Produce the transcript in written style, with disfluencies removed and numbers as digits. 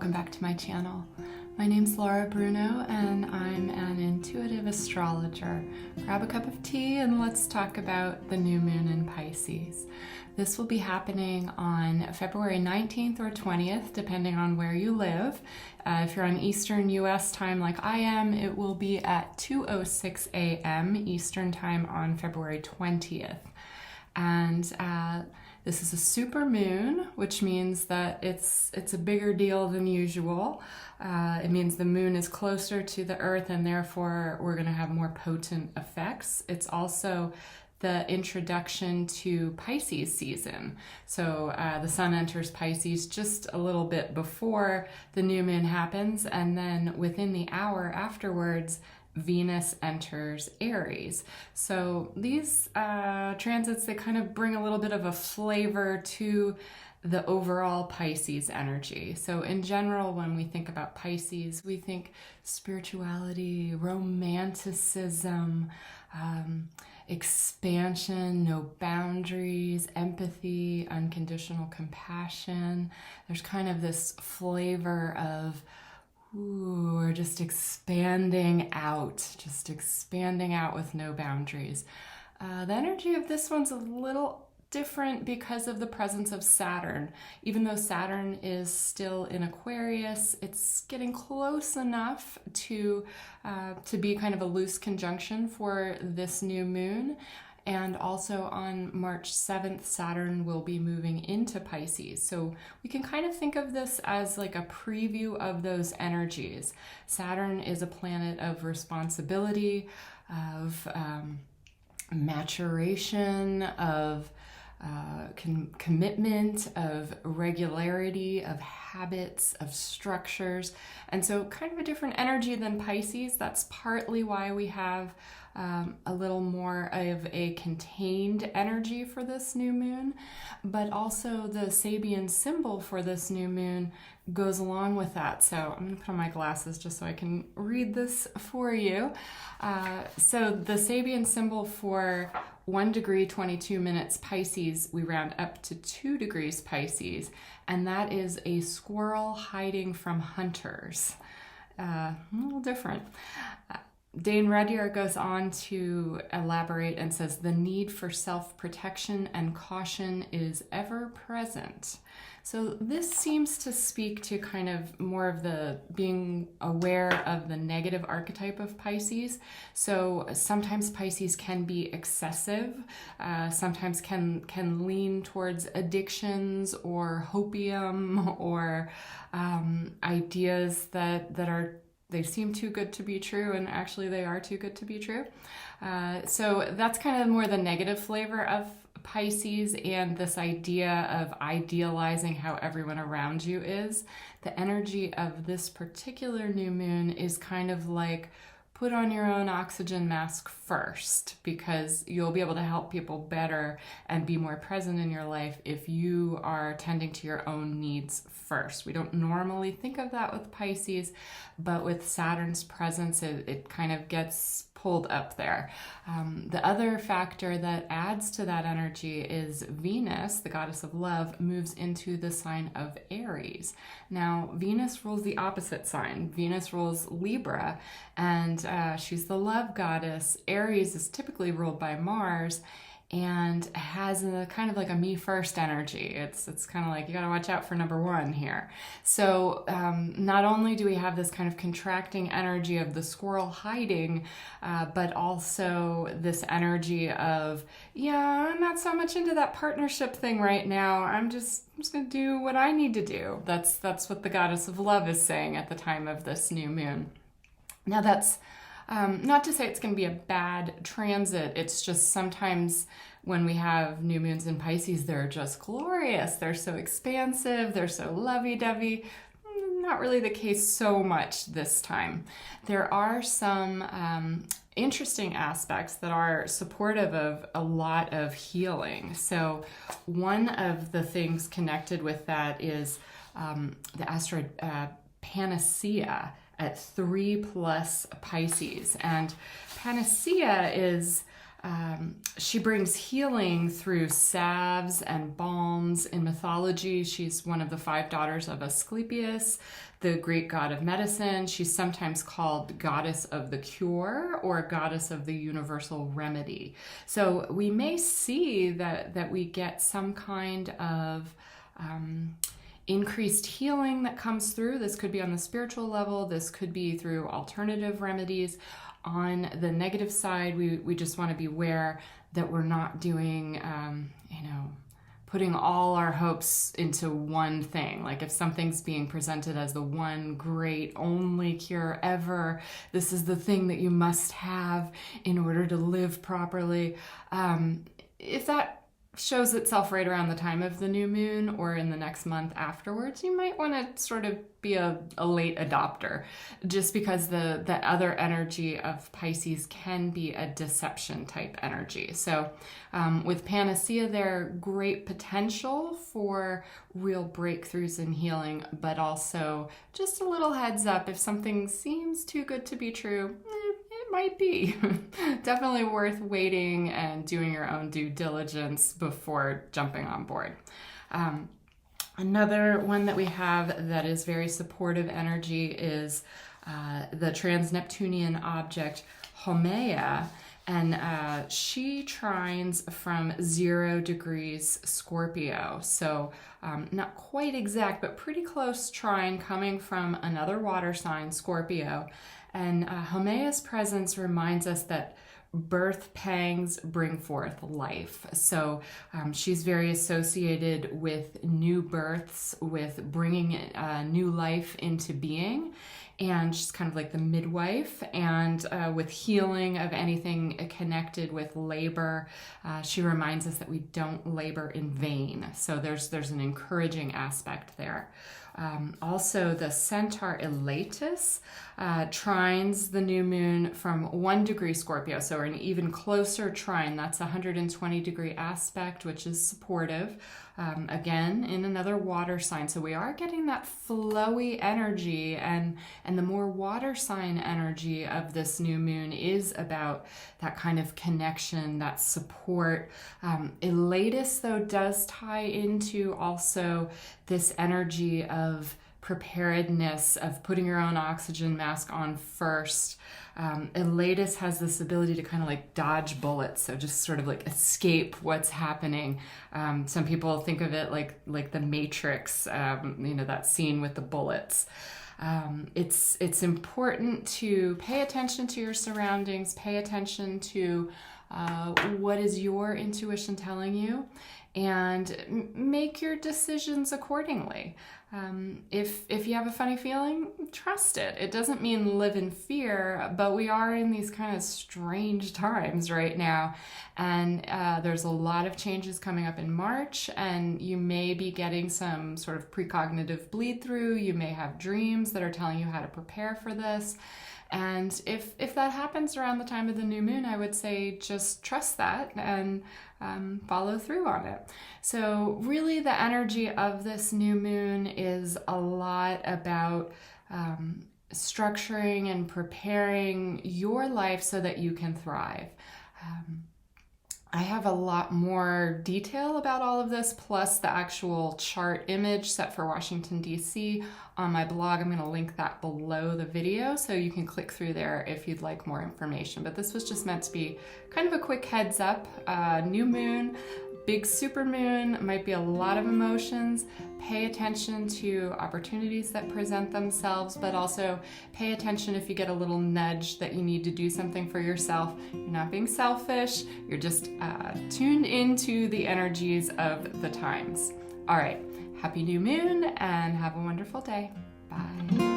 welcome back to my channel. My name's Laura Bruno and I'm an intuitive astrologer. Grab a cup of tea and let's talk about the new moon in Pisces. This will be happening on February 19th or 20th, depending on where you live. If you're on Eastern US time like I am, it will be at 2:06 a.m. Eastern time on February 20th. And this is a super moon, which means that it's a bigger deal than usual. It means the moon is closer to the earth and therefore we're going to have more potent effects. It's also the introduction to Pisces season. So the sun enters Pisces just a little bit before the new moon happens, and then within the hour afterwards, Venus enters Aries. So these transits, they kind of bring a little bit of a flavor to the overall Pisces energy. So in general, when we think about Pisces, we think spirituality, romanticism, expansion, no boundaries, empathy, unconditional compassion. There's kind of this flavor of we're just expanding out with no boundaries. The energy of this one's a little different because of the presence of Saturn. Even though Saturn is still in Aquarius, it's getting close enough to be kind of a loose conjunction for this new moon. And also on March 7th, Saturn will be moving into Pisces. So we can kind of think of this as like a preview of those energies. Saturn is a planet of responsibility, of maturation, of commitment, of regularity, of habits, of structures. And so kind of a different energy than Pisces. That's partly why we have a little more of a contained energy for this new moon, but also the Sabian symbol for this new moon goes along with that. So I'm going to put on my glasses just so I can read this for you. So the Sabian symbol for 1 degree 22 minutes Pisces, we round up to 2 degrees Pisces, and that is a squirrel hiding from hunters. A little different. Dane Rudyard goes on to elaborate and says, the need for self-protection and caution is ever present. So this seems to speak to kind of more of the being aware of the negative archetype of Pisces. So sometimes Pisces can be excessive, sometimes can lean towards addictions or hopium or ideas that are they seem too good to be true, and actually they are too good to be true. So that's kind of more the negative flavor of Pisces, and this idea of idealizing how everyone around you is. The energy of this particular new moon is kind of like, put on your own oxygen mask first, because you'll be able to help people better and be more present in your life if you are tending to your own needs first. We don't normally think of that with Pisces, but with Saturn's presence, it kind of gets pulled up there. The other factor that adds to that energy is Venus, the goddess of love, moves into the sign of Aries. Now, Venus rules the opposite sign. Venus rules Libra, and she's the love goddess. Aries is typically ruled by Mars and has a kind of like a me first energy. It's kind of like you got to watch out for number one here. So not only do we have this kind of contracting energy of the squirrel hiding, but also this energy of, yeah, I'm not so much into that partnership thing right now. I'm just going to do what I need to do. That's what the goddess of love is saying at the time of this new moon. Now that's not to say it's going to be a bad transit. It's just sometimes when we have new moons in Pisces, they're just glorious. They're so expansive. They're so lovey-dovey. Not really the case so much this time. There are some interesting aspects that are supportive of a lot of healing. So one of the things connected with that is the asteroid Panacea at 3+ Pisces. And Panacea is She brings healing through salves and balms. In mythology, she's one of the 5 daughters of Asclepius, the Greek god of medicine. She's sometimes called goddess of the cure or goddess of the universal remedy. So we may see that we get some kind of increased healing that comes through. This could be on the spiritual level. This could be through alternative remedies. On the negative side, we just want to be aware that we're not doing, putting all our hopes into one thing. Like if something's being presented as the one great, only cure ever, this is the thing that you must have in order to live properly. If that shows itself right around the time of the new moon or in the next month afterwards, you might want to sort of be a late adopter, just because the other energy of Pisces can be a deception type energy. So with Panacea there, great potential for real breakthroughs and healing, but also just a little heads up, if something seems too good to be true, it might be. Definitely worth waiting and doing your own due diligence before jumping on board. Another one that we have that is very supportive energy is the trans-Neptunian object Haumea, and she trines from 0 degrees Scorpio. So not quite exact, but pretty close trine coming from another water sign, Scorpio. And Haumea's presence reminds us that birth pangs bring forth life. So she's very associated with new births, with bringing new life into being. And she's kind of like the midwife, and with healing of anything connected with labor. She reminds us that we don't labor in vain. So there's an encouraging aspect there. Also, the Centaur Elatus trines the new moon from 1 degree Scorpio, so an even closer trine. That's a 120 degree aspect, which is supportive. Again, in another water sign. So we are getting that flowy energy, and the more water sign energy of this new moon is about that kind of connection, that support. Elatus, though, does tie into also this energy of preparedness, of putting your own oxygen mask on first. Elatus has this ability to kind of like dodge bullets, so just sort of like escape what's happening. Some people think of it like the Matrix, that scene with the bullets. It's important to pay attention to your surroundings, pay attention to what is your intuition telling you, and make your decisions accordingly. If you have a funny feeling, trust it. It doesn't mean live in fear, but we are in these kind of strange times right now. And there's a lot of changes coming up in March, and you may be getting some sort of precognitive bleed through. You may have dreams that are telling you how to prepare for this. And if that happens around the time of the new moon, I would say just trust that and follow through on it. So really the energy of this new moon is a lot about structuring and preparing your life so that you can thrive. I have a lot more detail about all of this, plus the actual chart image set for Washington, D.C. on my blog. I'm going to link that below the video, so you can click through there if you'd like more information. But this was just meant to be kind of a quick heads up. New moon, big supermoon, might be a lot of emotions. Pay attention to opportunities that present themselves, but also pay attention if you get a little nudge that you need to do something for yourself. You're not being selfish, you're just tuned into the energies of the times. All right, happy new moon and have a wonderful day. Bye.